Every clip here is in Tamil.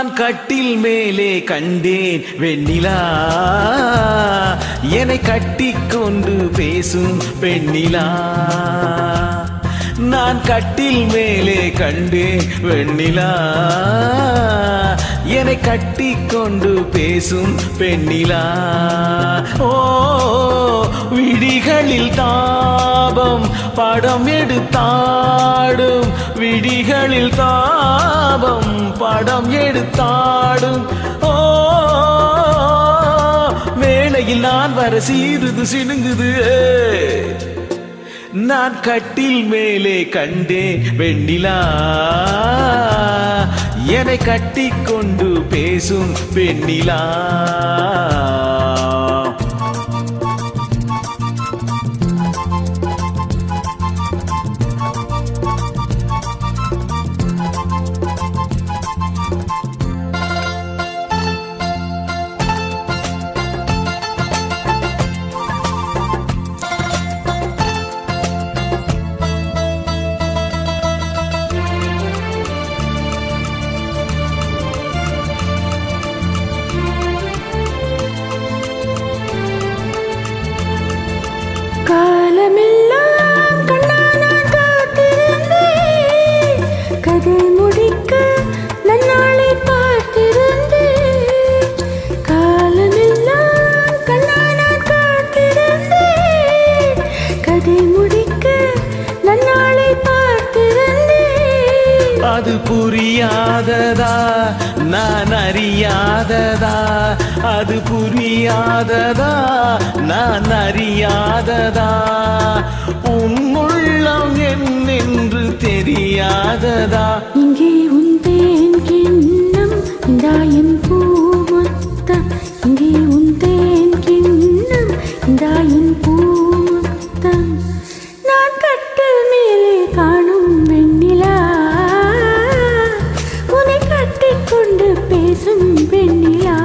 நான் கட்டில் மேலே கண்டேன் வெண்ணிலா, என்னை கட்டிக்கொண்டு பேசும் பெண்ணிலா. நான் கட்டில் மேலே கண்டேன் வெண்ணிலா, என்னை கட்டிக்கொண்டு பேசும் பெண்ணிலா. ஓ விழிகளில் தாபம் படம் எடுத்தாடும், விழிகளில் தாபம் படம் எடுத்தாடும். ஓ வேளையில் நான் வர சீருது சினுங்குது. நான் கட்டில் மேலே கண்டேன் வெண்ணிலா, என்னை கட்டிக்கொண்டு பேசும் பெண்ணிலா. காலமெல்லாம் கண்ணா நான் காத்திருந்தேன், கதை முடிக்க நன்னாளை பார்த்திருந்தேன். காலமெல்லாம் கண்ணா நான் காத்திருந்தேன், கதை முடிக்க நன்னாளை பார்த்திருந்தேன். அது புரியாததா நான் அறியாததா, அது புரியாததா நான் அறியாததா, உன் உள்ளம் என்னென்று தெரியாததா. இங்கே உன் தேன் கிண்ணம் இந்தாயின் பூமுத்தம், இங்கே உன் தேன் கிண்ணம் இந்தாயின் பூமுத்தம். நான் கட்டில் மேலே காணும் வெண்ணிலா, உன்னை கட்டிக்கொண்டு பேசும் பெண்ணிலா.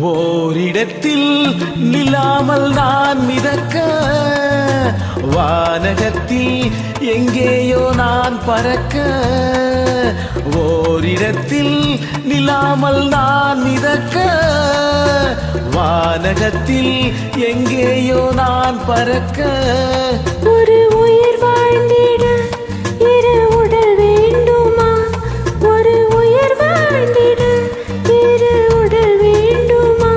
ஓரிடத்தில் நில்லாமல் நான் மிதக்க, வானகத்தில் எங்கேயோ நான் பறக்க. ஓரிடத்தில் நில்லாமல் நான் மிதக்க, வானகத்தில் எங்கேயோ நான் பறக்க. ஒரு உயிர் வாழ்ந்திட இரு உடல் வேண்டுமா, ஒரு உயிர் வாழ்ந்திட இரு உடல் வேண்டுமா,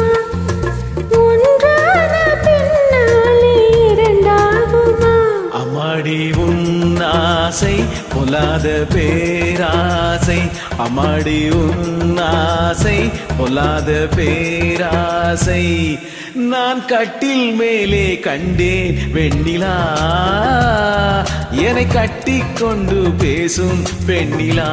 ஒன்றான பின்னாலே இரண்டாகுமா. அம்மாடி உன் ஆசை பொல்லாத பேராசை, அம்மாடி உன் ஆசை பொல்லாத பேராசை. நான் கட்டில் மேலே கண்டேன் வெண்ணிலா, என்னை கட்டிக்கொண்டு பேசும் பெண்ணிலா.